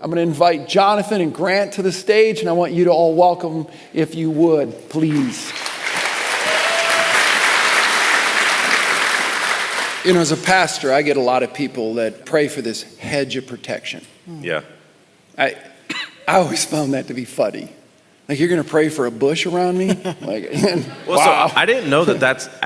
I'm going to invite Jonathan and Grant to the stage, and I want you to all welcome, if you would, please. You know, as a pastor, I get a lot of people that pray for this hedge of protection. Yeah. I always found that to be funny. Like, you're going to pray for a bush around me? Wow. So I didn't know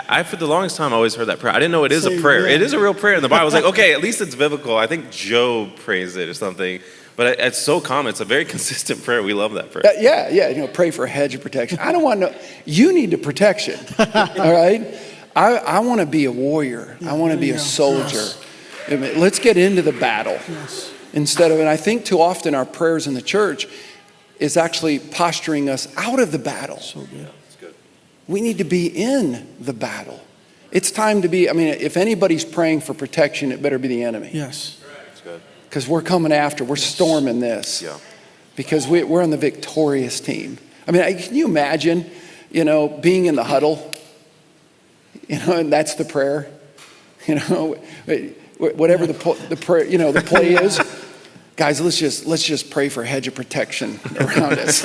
I for the longest time, I always heard that prayer. I didn't know it is a prayer. It is a real prayer in the Bible. I was like, okay, at least it's biblical. I think Job prays it or something. But it's so common. It's a very consistent prayer. We love that prayer. Yeah. You know, pray for a hedge of protection. I don't want to know. You need the protection. All right? I want to be a warrior. I want to be a soldier. Yes. Let's get into the battle. Yes. Instead of, and I think too often our prayers in the church is actually posturing us out of the battle. So good. Yeah, that's good. We need to be in the battle. It's time to be, if anybody's praying for protection, it better be the enemy. Yes. That's good. Because we're coming after, we're storming this. Yeah. Because we're on the victorious team. Can you imagine, being in the huddle? And that's the prayer. Whatever the prayer, the play is. Guys, let's just pray for a hedge of protection around us.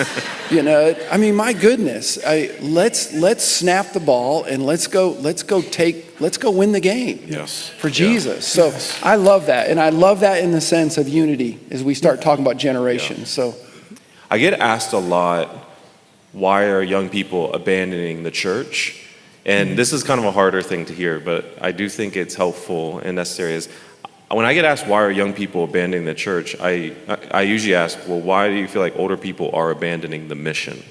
My goodness, let's snap the ball and let's go win the game. Yes. For Jesus. So I love that, and I love that in the sense of unity as we start talking about generations. So I get asked a lot, why are young people abandoning the church? And this is kind of a harder thing to hear, but I do think it's helpful and necessary. When I get asked why are young people abandoning the church, I usually ask, well, why do you feel like older people are abandoning the mission?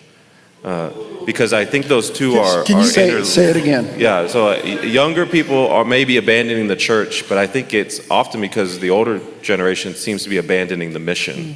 Because I think those two are... Can you say it again? Yeah, so younger people are maybe abandoning the church, but I think it's often because the older generation seems to be abandoning the mission.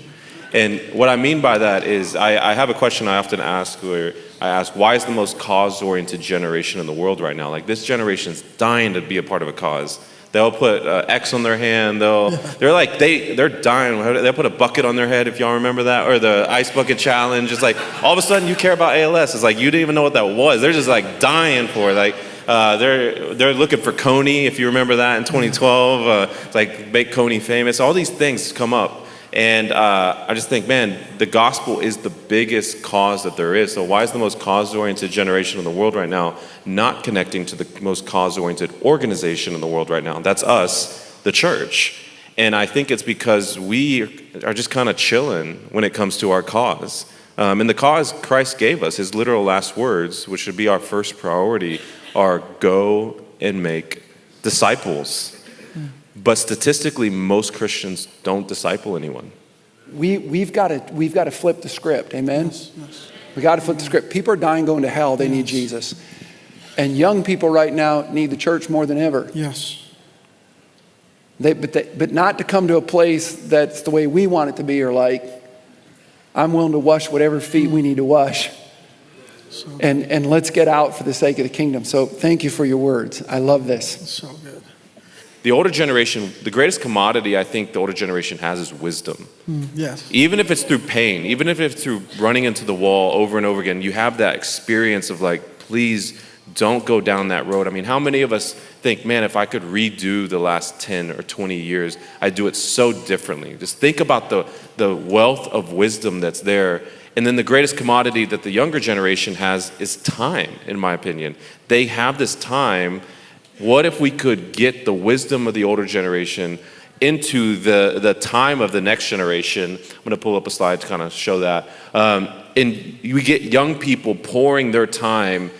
And what I mean by that is I have a question I often ask where I ask, why is the most cause-oriented generation in the world right now? Like, this generation's dying to be a part of a cause. They'll put X on their hand. They're dying. They'll put a bucket on their head, if y'all remember that, or the ice bucket challenge. It's like all of a sudden you care about ALS. It's like you didn't even know what that was. They're just like dying for it. Like they're looking for Coney, if you remember that in 2012. It's like make Coney famous. All these things come up. And I just think, man, the gospel is the biggest cause that there is. So why is the most cause-oriented generation in the world right now not connecting to the most cause-oriented organization in the world right now? That's us, the church. And I think it's because we are just kind of chilling when it comes to our cause. And the cause Christ gave us, his literal last words, which should be our first priority, are go and make disciples. But statistically, most Christians don't disciple anyone. We've got to flip the script, amen? Yes. We got to flip the script. People are dying going to hell. They need Jesus. And young people right now need the church more than ever. Yes. But not to come to a place that's the way we want it to be, or like, I'm willing to wash whatever feet we need to wash. And let's get out for the sake of the kingdom. So thank you for your words. I love this. It's so good. The older generation, the greatest commodity I think the older generation has is wisdom. Yes. Even if it's through pain, even if it's through running into the wall over and over again, you have that experience of like, please don't go down that road. How many of us think, man, if I could redo the last 10 or 20 years, I'd do it so differently. Just think about the wealth of wisdom that's there. And then the greatest commodity that the younger generation has is time, in my opinion. They have this time. What if we could get the wisdom of the older generation into the time of the next generation? I'm going to pull up a slide to kind of show that. And we get young people pouring their time,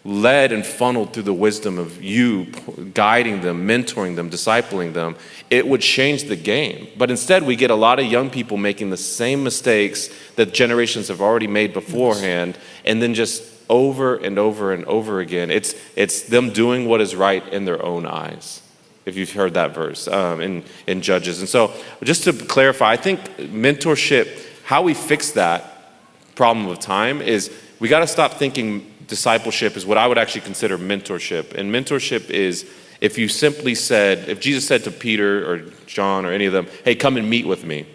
led and funneled through the wisdom of you, guiding them, mentoring them, discipling them. It would change the game. But instead, we get a lot of young people making the same mistakes that generations have already made beforehand, and then just over and over and over again. It's them doing what is right in their own eyes, if you've heard that verse in Judges. And so just to clarify, I think mentorship, how we fix that problem of time is we got to stop thinking discipleship is what I would actually consider mentorship. And mentorship is if Jesus said to Peter or John or any of them, hey, come and meet with me.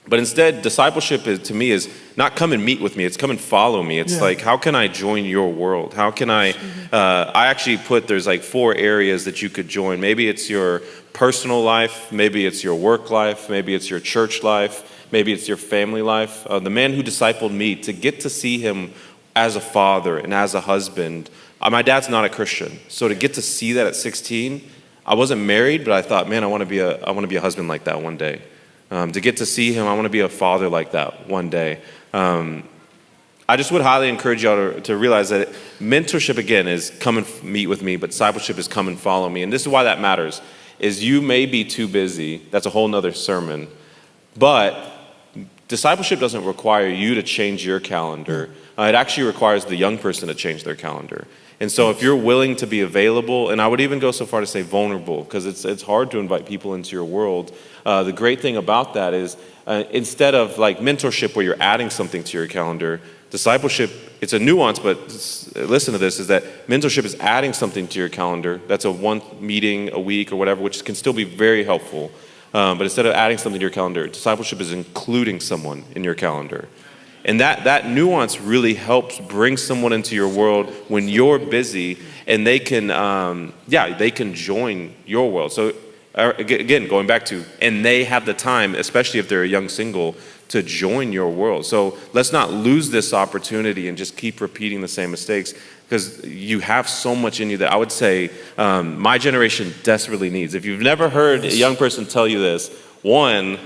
But instead, discipleship to me is not come and meet with me, it's come and follow me. It's like, how can I join your world? How can I actually there's like 4 areas that you could join. Maybe it's your personal life, maybe it's your work life, maybe it's your church life, maybe it's your family life. The man who discipled me, to get to see him as a father and as a husband. My dad's not a Christian, so to get to see that at 16, I wasn't married, but I thought, man, I want to be a husband like that one day. To get to see him, I want to be a father like that one day. I just would highly encourage y'all to realize that mentorship, again, is come and meet with me, but discipleship is come and follow me. And this is why that matters, is you may be too busy. That's a whole nother sermon. But discipleship doesn't require you to change your calendar. It actually requires the young person to change their calendar. And so if you're willing to be available, and I would even go so far to say vulnerable, because it's hard to invite people into your world. The great thing about that is instead of like mentorship where you're adding something to your calendar, discipleship, it's a nuance, but listen to this, is that mentorship is adding something to your calendar. That's a one meeting a week or whatever, which can still be very helpful. But instead of adding something to your calendar, discipleship is including someone in your calendar. And that nuance really helps bring someone into your world when you're busy, and they can, they can join your world. So again, going back to, and they have the time, especially if they're a young single, to join your world. So let's not lose this opportunity and just keep repeating the same mistakes, because you have so much in you that I would say my generation desperately needs. If you've never heard a young person tell you this, one,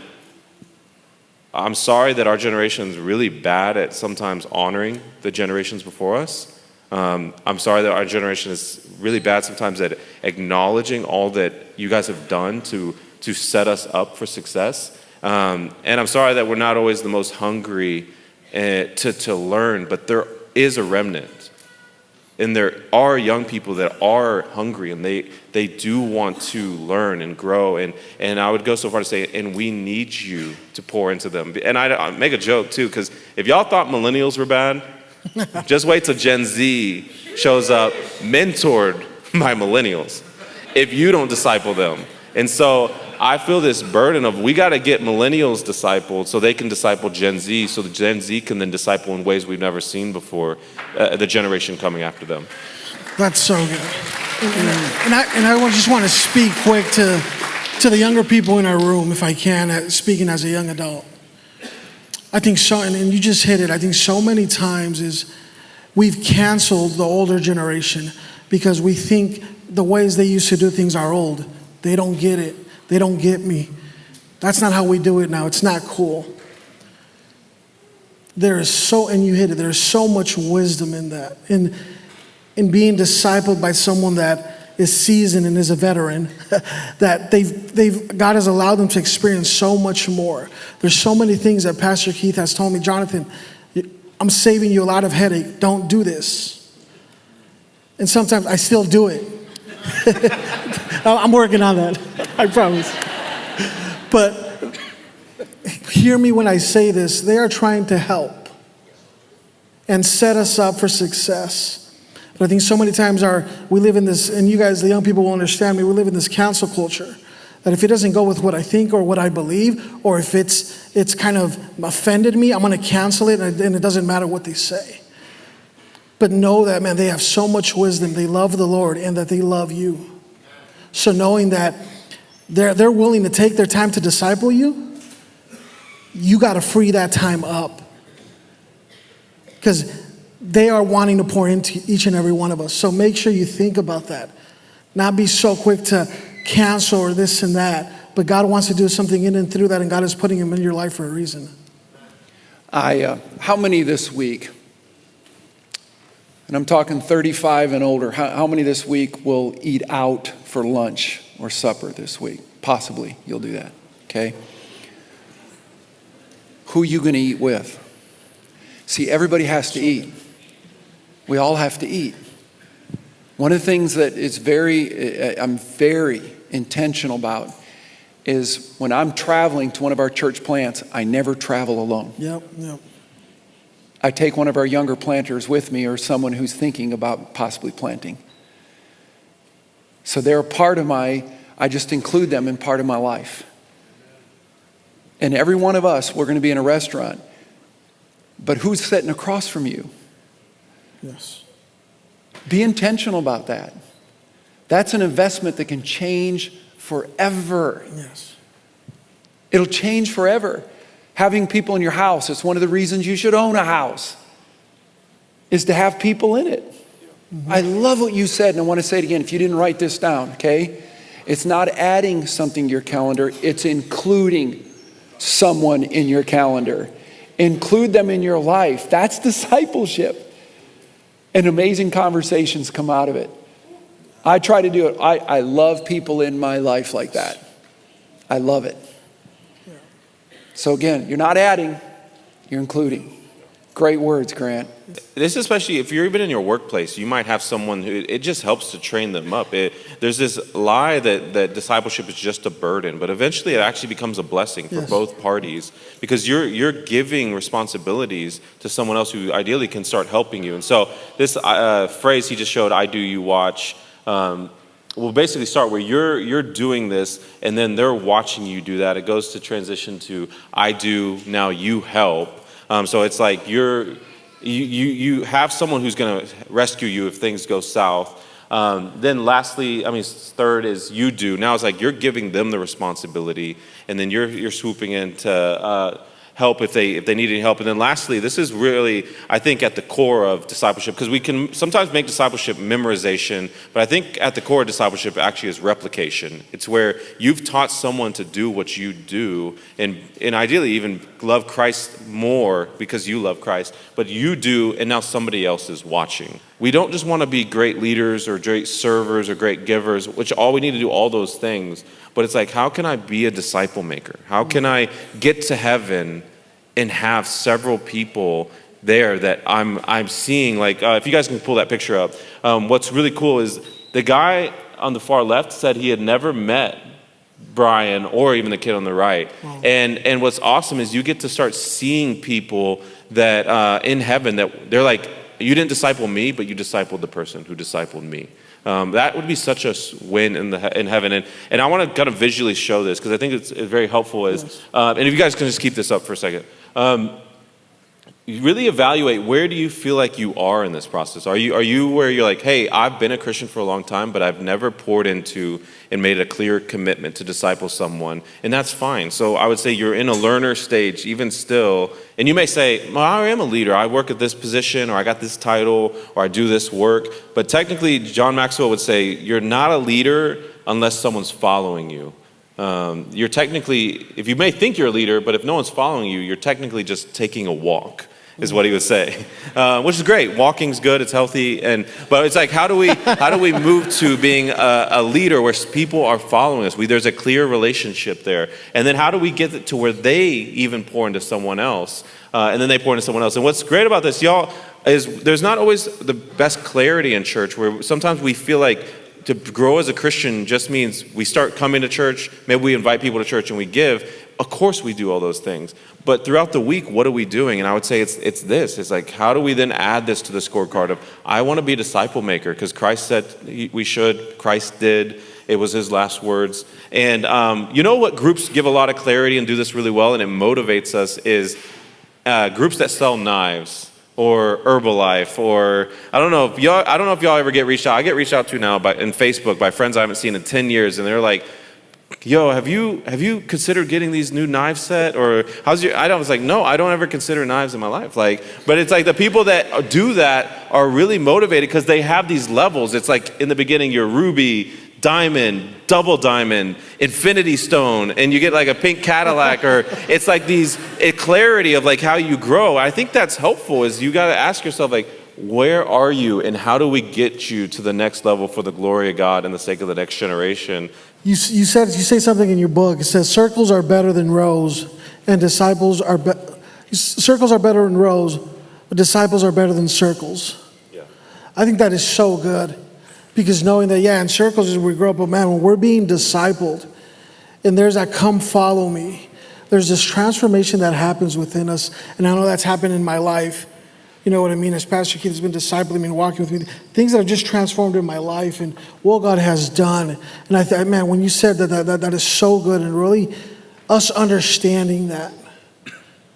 I'm sorry that our generation is really bad at sometimes honoring the generations before us. I'm sorry that our generation is really bad sometimes at acknowledging all that you guys have done to set us up for success. And I'm sorry that we're not always the most hungry to learn, but there is a remnant. And there are young people that are hungry, and they do want to learn and grow. And I would go so far to say, and we need you to pour into them. And I make a joke too, because if y'all thought millennials were bad, just wait till Gen Z shows up, mentored by millennials, if you don't disciple them. And so I feel this burden of we got to get millennials discipled so they can disciple Gen Z, so the Gen Z can then disciple in ways we've never seen before, the generation coming after them. That's so good. And I just want to speak quick to the younger people in our room, if I can, speaking as a young adult. I think so, and you just hit it, I think so many times is we've canceled the older generation because we think the ways they used to do things are old. They don't get it. They don't get me. That's not how we do it now. It's not cool. And you hit it, there's so much wisdom in that. In being discipled by someone that is seasoned and is a veteran, that God has allowed them to experience so much more. There's so many things that Pastor Keith has told me, Jonathan, I'm saving you a lot of headache. Don't do this. And sometimes I still do it. I'm working on that, I promise. But hear me when I say this. They are trying to help and set us up for success. But I think so many times we live in this, and you guys, the young people will understand me, we live in this cancel culture. That if it doesn't go with what I think or what I believe, or if it's kind of offended me, I'm going to cancel it, and it doesn't matter what they say. But know that, man, they have so much wisdom. They love the Lord, and that they love you. So knowing that they're willing to take their time to disciple you, you got to free that time up. Because they are wanting to pour into each and every one of us. So make sure you think about that. Not be so quick to cancel or this and that. But God wants to do something in and through that, and God is putting him in your life for a reason. How many this week, and I'm talking 35 and older, how many this week will eat out for lunch or supper this week? Possibly you'll do that, okay? Who are you going to eat with? See, everybody has to eat. We all have to eat. One of the things that I'm very intentional about is when I'm traveling to one of our church plants, I never travel alone. Yep. I take one of our younger planters with me, or someone who's thinking about possibly planting. So they're a part of I just include them in part of my life. And every one of us, we're going to be in a restaurant. But who's sitting across from you? Yes. Be intentional about that. That's an investment that can change forever. Yes. It'll change forever. Having people in your house, it's one of the reasons you should own a house, is to have people in it. I love what you said, and I want to say it again if you didn't write this down, okay? It's not adding something to your calendar, it's including someone in your calendar. Include them in your life. That's discipleship. And amazing conversations come out of it. I try to do it. I love people in my life like that. I love it. So again, you're not adding, you're including. Great words, Grant. This, especially if you're even in your workplace, you might have someone who it just helps to train them up. There's this lie that discipleship is just a burden, but eventually it actually becomes a blessing for both parties, because you're giving responsibilities to someone else who ideally can start helping you. And so this phrase he just showed, "I do, you watch," will basically start where you're doing this, and then they're watching you do that. It goes to transition to "I do, now you help." So it's like you have someone who's going to rescue you if things go south. Then lastly, third is "you do." Now it's like you're giving them the responsibility, and then you're swooping in to help if they need any help. And then lastly, this is really, I think, at the core of discipleship, because we can sometimes make discipleship memorization, but I think at the core of discipleship actually is replication. It's where you've taught someone to do what you do, and ideally even love Christ more because you love Christ, but you do, and now somebody else is watching. We don't just want to be great leaders or great servers or great givers, which all we need to do all those things, but it's like, how can I be a disciple maker? How can I get to heaven and have several people there that I'm seeing? Like, if you guys can pull that picture up, what's really cool is the guy on the far left said he had never met Brian or even the kid on the right. Wow. And what's awesome is you get to start seeing people that in heaven that they're like, you didn't disciple me, but you discipled the person who discipled me. That would be such a win in heaven. And I want to kind of visually show this, because I think it's very helpful. And if you guys can just keep this up for a second. You really evaluate, where do you feel like you are in this process? Are you where you're like, hey, I've been a Christian for a long time, but I've never poured into and made a clear commitment to disciple someone, and that's fine. So I would say you're in a learner stage even still, and you may say, well, I am a leader. I work at this position, or I got this title, or I do this work. But technically, John Maxwell would say, you're not a leader unless someone's following you. You're technically, if you may think you're a leader, but if no one's following you, you're technically just taking a walk, is what he would say, which is great. Walking's good, it's healthy, but it's like, how do we move to being a leader where people are following us? There's a clear relationship there, and then how do we get it to where they even pour into someone else, and then they pour into someone else? And what's great about this, y'all, is there's not always the best clarity in church, where sometimes we feel like to grow as a Christian just means we start coming to church, maybe we invite people to church and we give. Of course we do all those things. But throughout the week, what are we doing? And I would say it's this. It's like, how do we then add this to the scorecard of, I want to be a disciple maker, because Christ said we should. Christ did. It was his last words. And you know what groups give a lot of clarity and do this really well, and it motivates us, is groups that sell knives or Herbalife, or I don't know if y'all ever get reached out. I get reached out to now in Facebook by friends I haven't seen in 10 years, and they're like, yo, have you considered getting these new knife set? Or I was like, no, I don't ever consider knives in my life. But it's like the people that do that are really motivated because they have these levels. It's like in the beginning, you're ruby, diamond, double diamond, infinity stone, and you get like a pink Cadillac, or it's like a clarity of like how you grow. I think that's helpful, is you got to ask yourself, like, where are you, and how do we get you to the next level for the glory of God and the sake of the next generation? You say something in your book. It says circles are better than rows, and circles are better than rows, but disciples are better than circles. Yeah. I think that is so good, because knowing that, in circles is where we grow up, but man, when we're being discipled, and there's that come follow me, there's this transformation that happens within us, and I know that's happened in my life. You know what I mean? As Pastor Keith has been discipling me and walking with me, things that have just transformed in my life and what God has done. And I thought, man, when you said that is so good, and really us understanding that,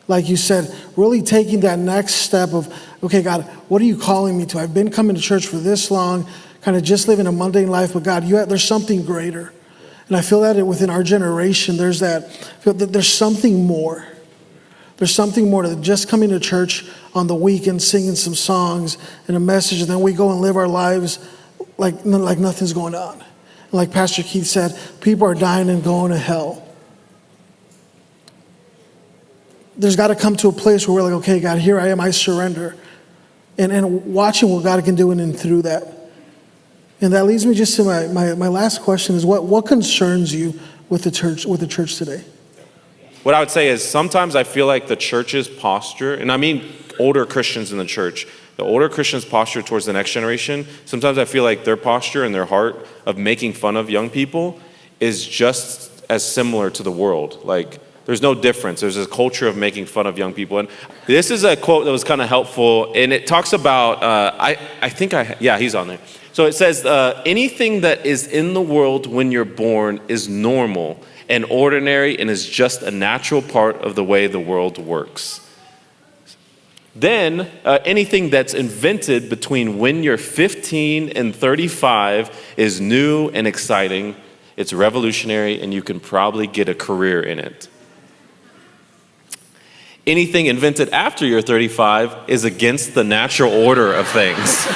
like you said, really taking that next step of, okay, God, what are you calling me to? I've been coming to church for this long, kind of just living a mundane life, but God, there's something greater. And I feel that within our generation, there's something more. There's something more to just coming to church on the weekend, singing some songs and a message, and then we go and live our lives like nothing's going on. Like Pastor Keith said, people are dying and going to hell. There's got to come to a place where we're like, okay, God, here I am, I surrender. And watching what God can do in and through that. And that leads me just to my last question is what concerns you with the church today? What I would say is sometimes I feel like the church's posture, and I mean older Christians in the church, the older Christians' posture towards the next generation, sometimes I feel like their posture and their heart of making fun of young people is just as similar to the world. Like, there's no difference. There's a culture of making fun of young people. And this is a quote that was kind of helpful, and it talks about, he's on there. So it says, anything that is in the world when you're born is normal and ordinary and is just a natural part of the way the world works. Then anything that's invented between when you're 15 and 35 is new and exciting. It's revolutionary, and you can probably get a career in it. Anything invented after you're 35 is against the natural order of things.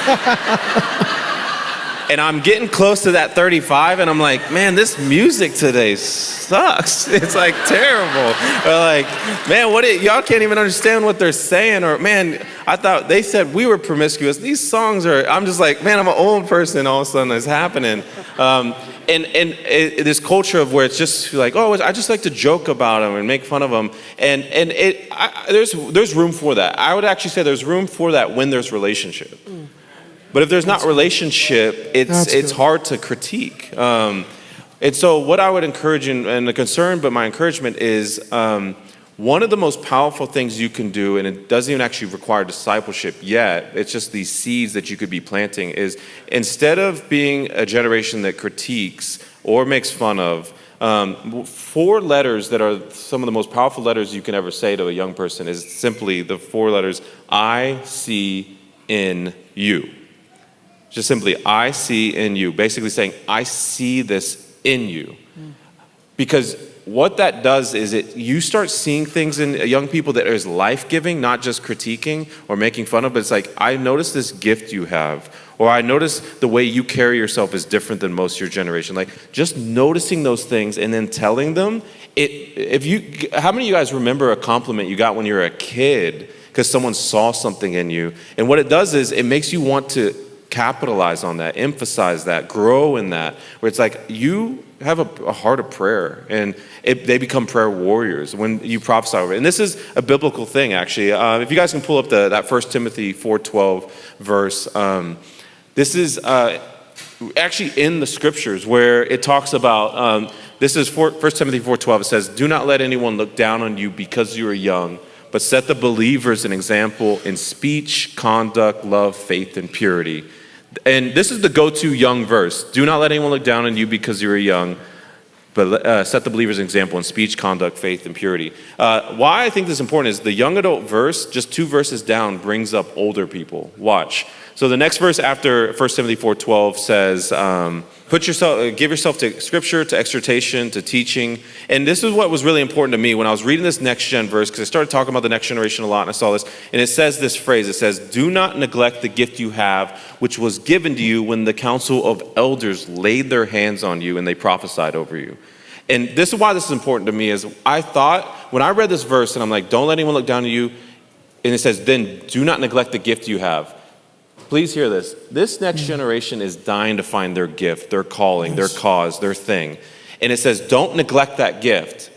And I'm getting close to that 35, and I'm like, man, this music today sucks. It's like terrible. Or like, man, y'all can't even understand what they're saying. Or man, I thought they said we were promiscuous. These songs are, I'm just like, man, I'm an old person, all of a sudden it's happening. This culture of where it's just like, oh, I just like to joke about them and make fun of them. There's room for that. I would actually say there's room for that when there's relationship. But if there's not relationship, it's hard to critique. And so what I would encourage, and the concern, but my encouragement is one of the most powerful things you can do, and it doesn't even actually require discipleship yet, it's just these seeds that you could be planting, is instead of being a generation that critiques or makes fun of, 4 letters that are some of the most powerful letters you can ever say to a young person is simply the 4 letters, I see in you. Just simply, I see in you. Basically saying, I see this in you. Because what that does is you start seeing things in young people that is life-giving, not just critiquing or making fun of, but it's like, I notice this gift you have, or I notice the way you carry yourself is different than most of your generation. Like, just noticing those things and then telling them, how many of you guys remember a compliment you got when you were a kid because someone saw something in you? And what it does is it makes you want to capitalize on that, emphasize that, grow in that, where it's like you have a heart of prayer, and they become prayer warriors when you prophesy over it. And this is a biblical thing, actually. If you guys can pull up that 1 Timothy 4:12 verse, this is actually in the scriptures where it talks about, this is 1 Timothy 4:12. It says, do not let anyone look down on you because you are young, but set the believers an example in speech, conduct, love, faith, and purity. And this is the go-to young verse. Do not let anyone look down on you because you are young, but set the believers an example in speech, conduct, faith, and purity. Why I think this is important is the young adult verse, just 2 verses down, brings up older people. Watch. So the next verse after 1 Timothy 4:12 says, give yourself to scripture, to exhortation, to teaching. And this is what was really important to me when I was reading this next gen verse, because I started talking about the next generation a lot, and I saw this. And it says this phrase, it says, do not neglect the gift you have, which was given to you when the council of elders laid their hands on you and they prophesied over you. And this is why this is important to me, is I thought, when I read this verse, and I'm like, don't let anyone look down on you, and it says, then do not neglect the gift you have. Please hear this. This next generation is dying to find their gift, their calling, their cause, their thing. And it says, don't neglect that gift.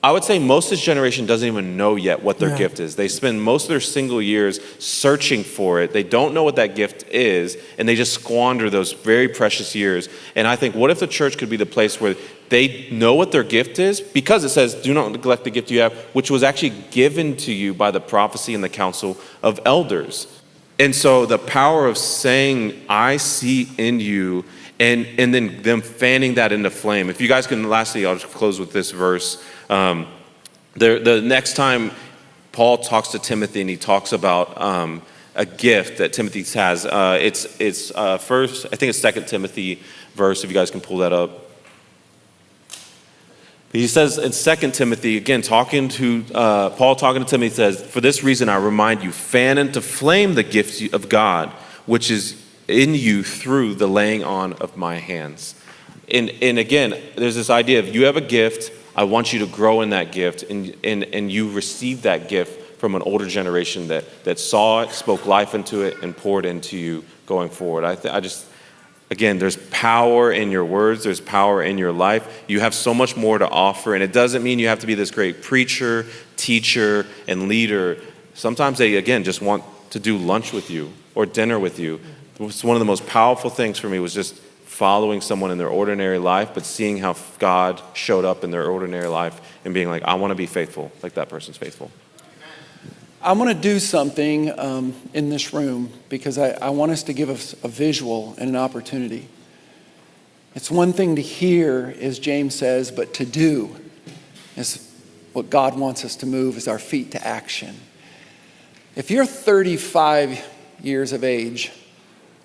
I would say most of this generation doesn't even know yet what their gift is. They spend most of their single years searching for it. They don't know what that gift is, and they just squander those very precious years. And I think, what if the church could be the place where they know what their gift is? Because it says, do not neglect the gift you have, which was actually given to you by the prophecy and the council of elders. And so the power of saying, I see in you, and then them fanning that into flame. If you guys can, lastly, I'll just close with this verse. The next time Paul talks to Timothy and he talks about a gift that Timothy has, it's first, I think it's 2 Timothy verse, if you guys can pull that up. He says in 2 Timothy, again, Paul talking to Timothy, says, "For this reason I remind you, fan into flame the gift of God, which is in you through the laying on of my hands." And again, there's this idea of you have a gift, I want you to grow in that gift, and you receive that gift from an older generation that saw it, spoke life into it, and poured into you going forward. Again, there's power in your words. There's power in your life. You have so much more to offer. And it doesn't mean you have to be this great preacher, teacher, and leader. Sometimes they, again, just want to do lunch with you or dinner with you. It's one of the most powerful things for me was just following someone in their ordinary life, but seeing how God showed up in their ordinary life and being like, I want to be faithful like that person's faithful. I'm going to do something in this room because I want us to give us a visual and an opportunity. It's one thing to hear, as James says, but to do is what God wants us to move is our feet to action. If you're 35 years of age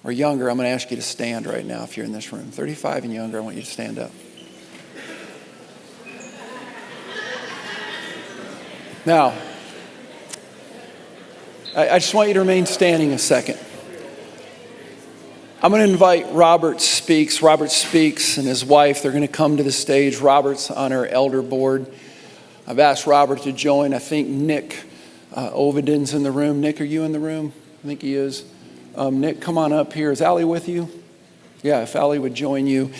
or younger, I'm going to ask you to stand right now if you're in this room. 35 and younger, I want you to stand up. Now, I just want you to remain standing a second. I'm going to invite Robert Speaks. Robert Speaks and his wife, they're going to come to the stage. Robert's on our elder board. I've asked Robert to join. I think Nick Ovidin's in the room. Nick, are you in the room? I think he is. Nick, come on up here. Is Allie with you? Yeah, if Allie would join you.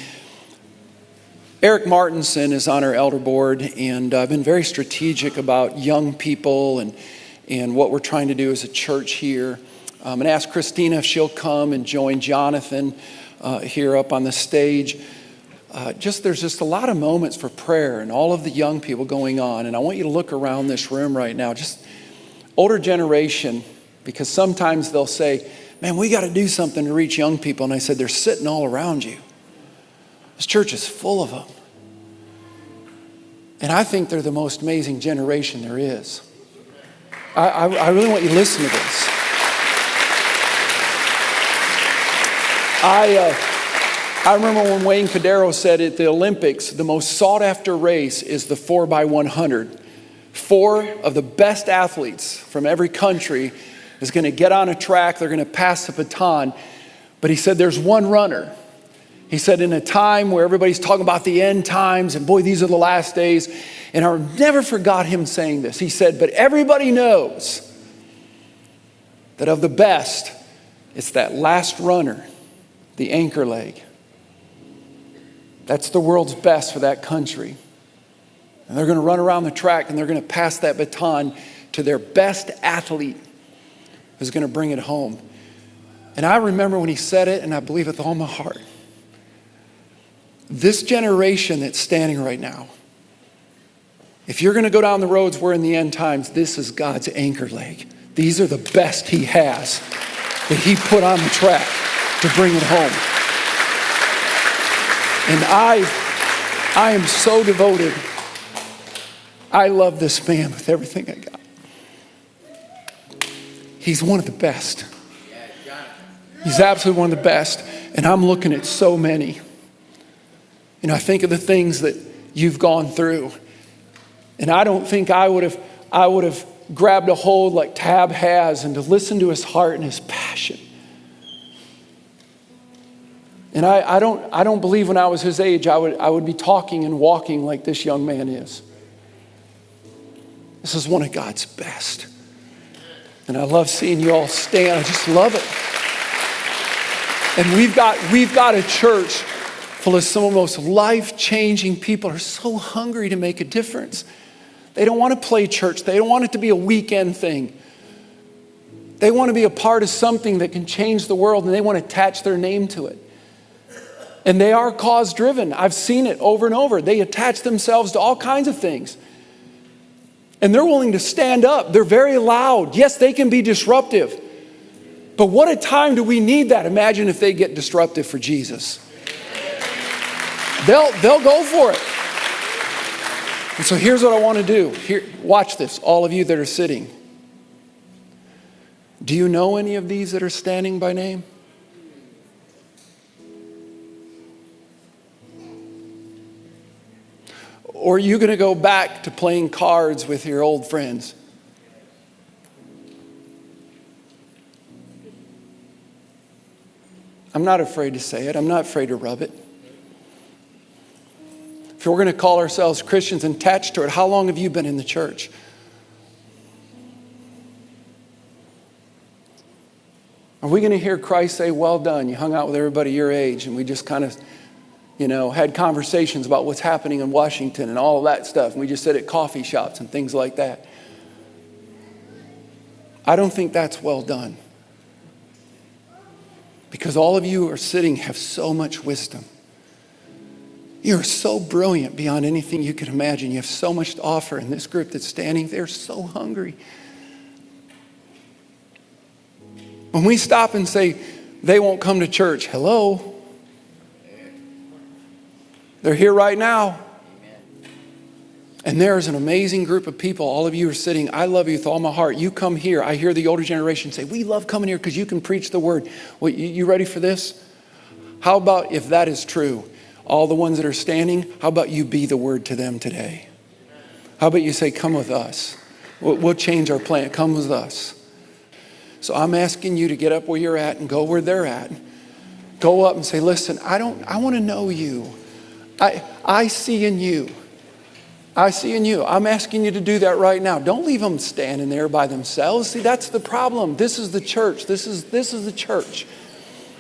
Eric Martinson is on our elder board, and I've been very strategic about young people and what we're trying to do as a church here. I'm going to ask Christina if she'll come and join Jonathan here up on the stage. There's just a lot of moments for prayer and all of the young people going on. And I want you to look around this room right now, just older generation, because sometimes they'll say, man, we got to do something to reach young people. And I said, they're sitting all around you. This church is full of them. And I think they're the most amazing generation there is. I really want you to listen to this. I remember when Wayne Cadero said at the Olympics, the most sought after race is the 4x100. 4 of the best athletes from every country is going to get on a track. They're going to pass the baton. But he said there's one runner. He said in a time where everybody's talking about the end times and boy, these are the last days. And I never forgot him saying this. He said, but everybody knows that of the best, it's that last runner, the anchor leg. That's the world's best for that country. And they're going to run around the track and they're going to pass that baton to their best athlete who's going to bring it home. And I remember when he said it, and I believe it with all my heart. This generation that's standing right now, if you're going to go down the roads we're in the end times, this is God's anchor leg. These are the best he has that he put on the track to bring it home. And I am so devoted. I love this man with everything I got. He's one of the best. He's absolutely one of the best. And I'm looking at so many. You know, I think of the things that you've gone through. And I don't think I would have grabbed a hold like Tab has and to listen to his heart and his passion. And I don't believe when I was his age I would be talking and walking like this young man is. This is one of God's best. And I love seeing you all stand. I just love it. And we've got a church full of some of the most life-changing people who are so hungry to make a difference. They don't want to play church. They don't want it to be a weekend thing. They want to be a part of something that can change the world, and they want to attach their name to it. And they are cause-driven. I've seen it over and over. They attach themselves to all kinds of things. And they're willing to stand up. They're very loud. Yes, they can be disruptive. But what a time do we need that? Imagine if they get disruptive for Jesus. They'll go for it. And so here's what I want to do. Here, watch this, all of you that are sitting. Do you know any of these that are standing by name? Or are you going to go back to playing cards with your old friends? I'm not afraid to say it. I'm not afraid to rub it. If we're going to call ourselves Christians and attached to it, how long have you been in the church? Are we going to hear Christ say, well done, you hung out with everybody your age, and we just kind of, had conversations about what's happening in Washington and all of that stuff, and we just sit at coffee shops and things like that? I don't think that's well done. Because all of you who are sitting have so much wisdom. You're so brilliant beyond anything you could imagine. You have so much to offer, and this group that's standing there is so hungry. When we stop and say, they won't come to church, hello? They're here right now. And there's an amazing group of people. All of you are sitting. I love you with all my heart. You come here. I hear the older generation say, we love coming here because you can preach the word. Well, you ready for this? How about if that is true, all the ones that are standing, how about you be the word to them today? How about you say, come with us? We'll change our plan. Come with us. So I'm asking you to get up where you're at and go where they're at. Go up and say, listen, I want to know you. I see in you. I see in you. I'm asking you to do that right now. Don't leave them standing there by themselves. See, that's the problem. This is the church. This is the church.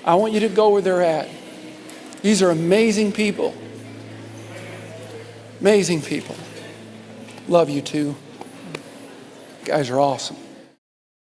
I want you to go where they're at. These are amazing people. Amazing people. Love you too. You guys are awesome.